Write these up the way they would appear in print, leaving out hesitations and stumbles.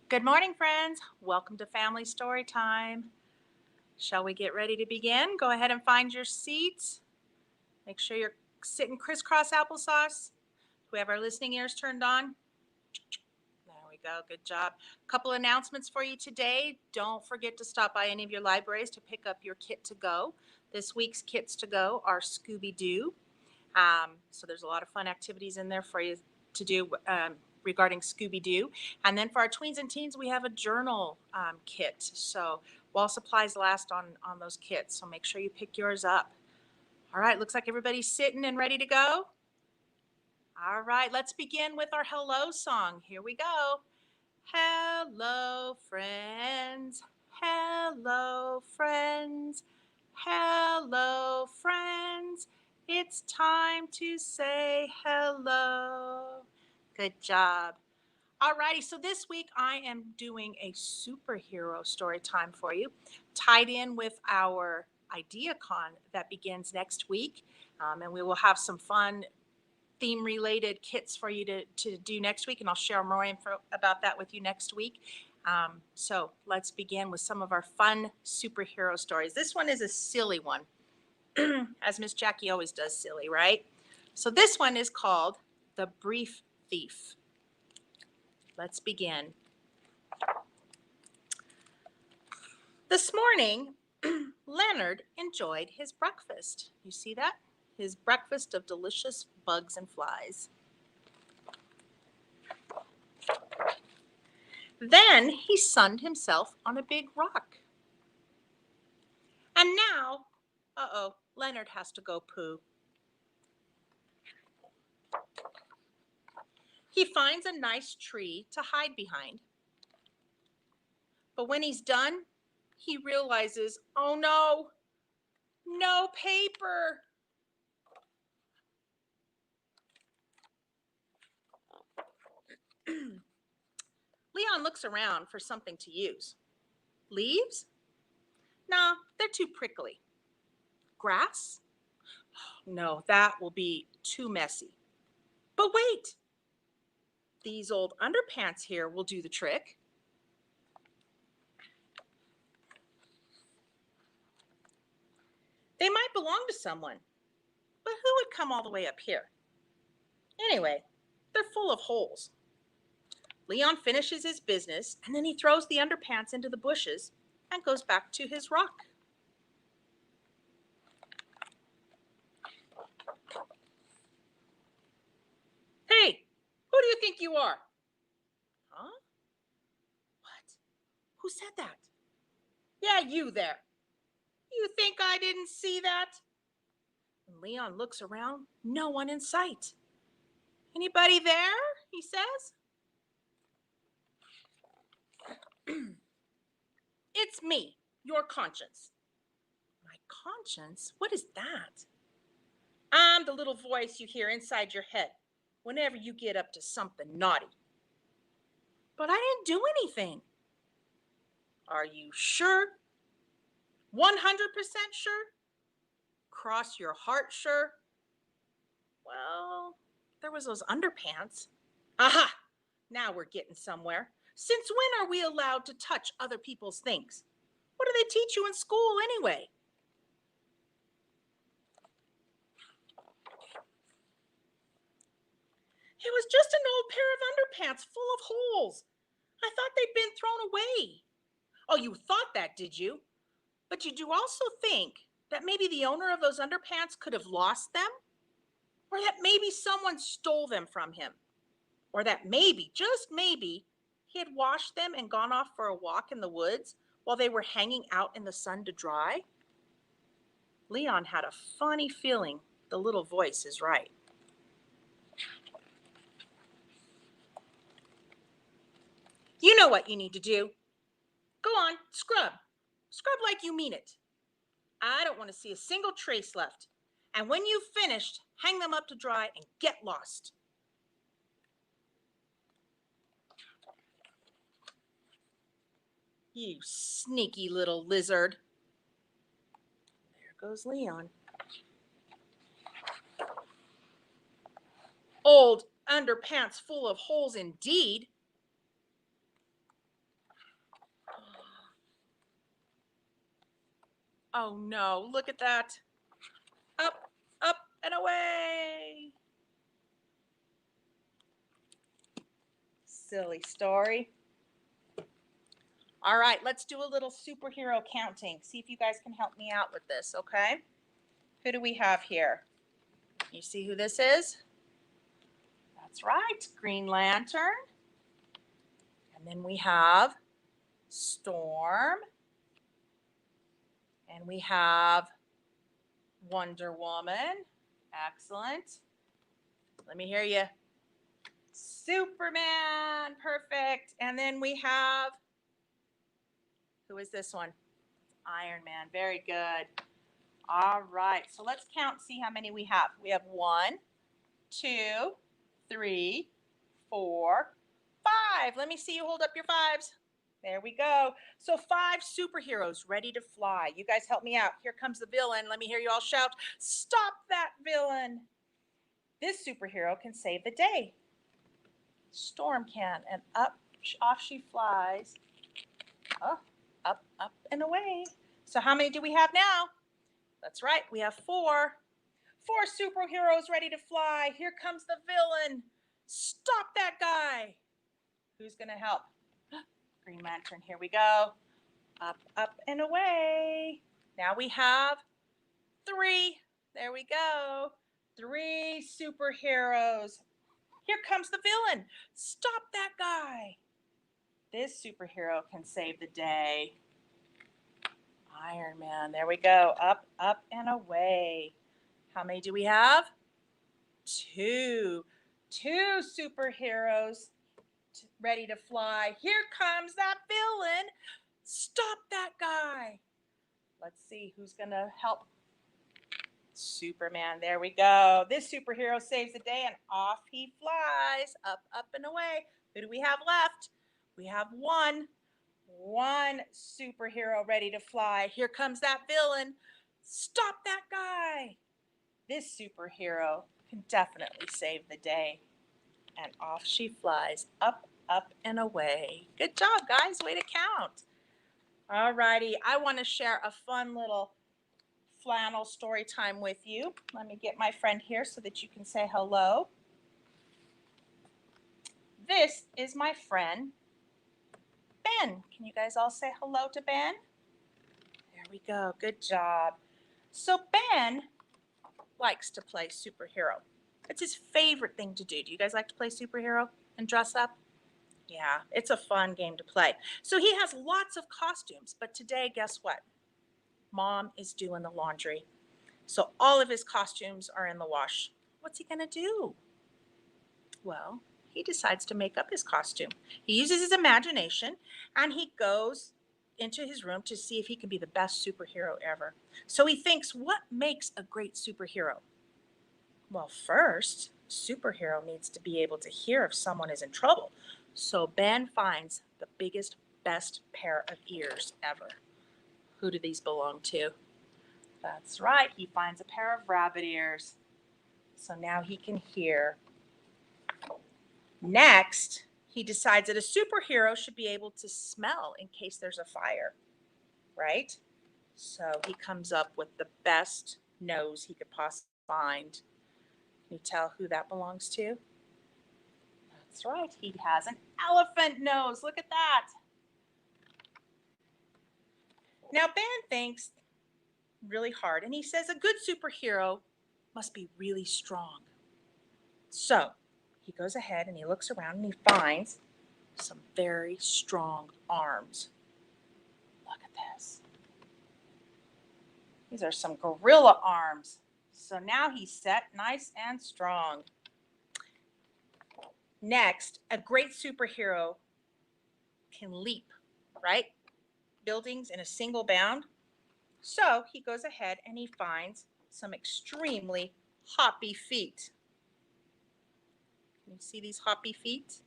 Good morning, friends. Welcome to Family Storytime. Shall we get ready to begin? Go ahead and find your seats. Make sure you're sitting crisscross applesauce. Do we have our listening ears turned on? There we go. Good job. A couple announcements for you today. Don't forget to stop by any of your libraries to pick up your kit to go. This week's kits to go are Scooby-Doo. So there's a lot of fun activities in there for you to do regarding Scooby-Doo. And then for our tweens and teens, we have a journal kit. So while supplies last on those kits. So make sure you pick yours up. All right, looks like everybody's sitting and ready to go. All right, let's begin with our hello song. Here we go. Hello, friends. Hello, friends. Hello, friends. It's time to say hello. Good job. Alrighty, so this week I am doing a superhero story time for you, tied in with our IdeaCon that begins next week. And we will have some fun theme related kits for you to do next week, and I'll share more info about that with you next week. So let's begin with some of our fun superhero stories. This one is a silly one, as Miss Jackie always does silly, right? So this one is called The Brief Thief. Let's begin. This morning, Leonard enjoyed his breakfast. You see that? His breakfast of delicious bugs and flies. Then he sunned himself on a big rock. And now, Leonard has to go poo. He finds a nice tree to hide behind. But when he's done, he realizes, oh no, no paper. Leon looks around for something to use. Leaves? No, they're too prickly. Grass? No, that will be too messy. But wait, these old underpants here will do the trick. They might belong to someone, but who would come all the way up here? Anyway, they're full of holes. Leon finishes his business, and then he throws the underpants into the bushes and goes back to his rock. Hey, who do you think you are? Huh? What? Who said that? Yeah, you there. You think I didn't see that? And Leon looks around, no one in sight. Anybody there? He says. It's me, your conscience. My conscience? What is that? I'm the little voice you hear inside your head whenever you get up to something naughty. But I didn't do anything. Are you sure? 100% sure? Cross your heart sure? Well, there was those underpants. Aha! Now we're getting somewhere. Since when are we allowed to touch other people's things? What do they teach you in school anyway? It was just an old pair of underpants full of holes. I thought they'd been thrown away. Oh, you thought that, did you? But you do also think that maybe the owner of those underpants could have lost them? Or that maybe someone stole them from him? Or that maybe, just maybe, he had washed them and gone off for a walk in the woods while they were hanging out in the sun to dry? Leon had a funny feeling the little voice is right. You know what you need to do. Go on, scrub. Scrub like you mean it. I don't want to see a single trace left. And when you've finished, hang them up to dry and get lost. You sneaky little lizard. There goes Leon. Old underpants full of holes indeed. Oh no, look at that. Up, up, and away. Silly story. All right, let's do a little superhero counting. See if you guys can help me out with this, okay? Who do we have here? You see who this is? That's right, Green Lantern. And then we have Storm. And we have Wonder Woman. Excellent. Let me hear you. Superman. Perfect. And then we have, who is this one? Iron Man. Very good. All right. So let's count, see how many we have. We have 1, 2, 3, 4, 5. Let me see you hold up your 5s. There we go. So 5 superheroes ready to fly. You guys help me out. Here comes the villain. Let me hear you all shout, "Stop that villain." This superhero can save the day. Storm can, and off she flies. Oh, up, up, and away. So how many do we have now? That's right, we have 4. 4 superheroes ready to fly. Here comes the villain. Stop that guy. Who's going to help? Green Lantern, here we go. Up, up, and away. Now we have 3. There we go. 3 superheroes. Here comes the villain. Stop that guy. This superhero can save the day. Iron Man, there we go. Up, up, and away. How many do we have? 2. 2 superheroes ready to fly. Here comes that villain. Stop that guy. Let's see who's going to help. Superman, there we go. This superhero saves the day and off he flies. Up, up, and away. Who do we have left? We have 1 superhero ready to fly. Here comes that villain. Stop that guy. This superhero can definitely save the day. And off she flies, up, up, and away. Good job, guys. Way to count. All righty. I want to share a fun little flannel story time with you. Let me get my friend here so that you can say hello. This is my friend, Ben. Can you guys all say hello to Ben? There we go. Good job. So Ben likes to play superhero. It's his favorite thing to do. Do you guys like to play superhero and dress up? Yeah, it's a fun game to play. So he has lots of costumes, but today, guess what? Mom is doing the laundry. So all of his costumes are in the wash. What's he going to do? Well, he decides to make up his costume. He uses his imagination and he goes into his room to see if he can be the best superhero ever. So he thinks, what makes a great superhero? Well, first, superhero needs to be able to hear if someone is in trouble. So Ben finds the biggest, best pair of ears ever. Who do these belong to? That's right, he finds a pair of rabbit ears. So now he can hear. Next, he decides that a superhero should be able to smell in case there's a fire, right? So he comes up with the best nose he could possibly find. Can you tell who that belongs to? That's right, he has an elephant nose. Look at that. Now Ben thinks really hard and he says a good superhero must be really strong. So he goes ahead and he looks around and he finds some very strong arms. Look at this. These are some gorilla arms. So now he's set nice and strong. Next, a great superhero can leap, right? Buildings in a single bound. So he goes ahead and he finds some extremely hoppy feet. Can you see these hoppy feet?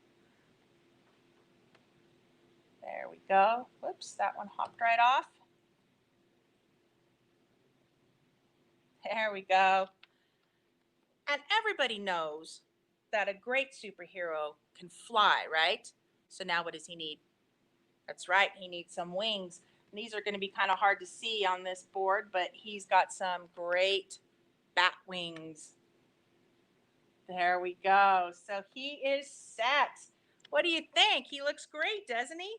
There we go. Whoops, that one hopped right off. There we go. And everybody knows that a great superhero can fly, right? So now what does he need? That's right, he needs some wings. These are going to be kind of hard to see on this board, but he's got some great bat wings. There we go. So he is set. What do you think? He looks great, doesn't he?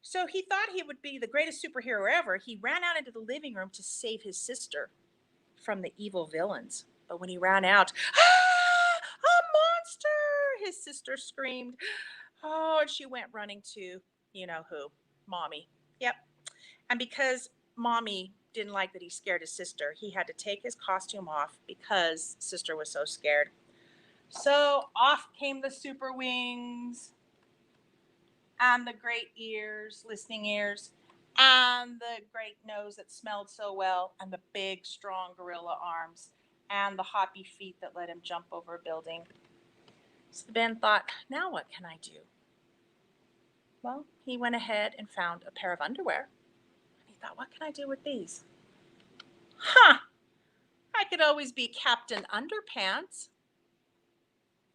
So he thought he would be the greatest superhero ever. He ran out into the living room to save his sister from the evil villains. But when he ran out, ah, a monster! His sister screamed. Oh, and she went running to, you know who, Mommy. Yep. And because Mommy didn't like that he scared his sister, he had to take his costume off because sister was so scared. So off came the super wings and the great ears, listening ears, and the great nose that smelled so well, and the big, strong gorilla arms, and the hoppy feet that let him jump over a building. So Ben thought, now what can I do? Well, he went ahead and found a pair of underwear. And he thought, what can I do with these? Huh, I could always be Captain Underpants.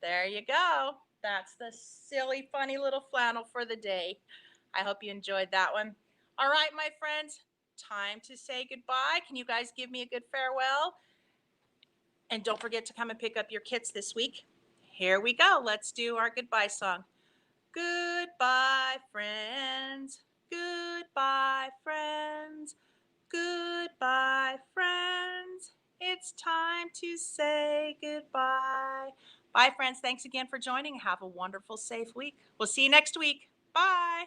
There you go. That's the silly, funny little flannel for the day. I hope you enjoyed that one. All right, my friends, time to say goodbye. Can you guys give me a good farewell? And don't forget to come and pick up your kits this week. Here we go. Let's do our goodbye song. Goodbye, friends. Goodbye, friends. Goodbye, friends. It's time to say goodbye. Bye, friends. Thanks again for joining. Have a wonderful, safe week. We'll see you next week. Bye.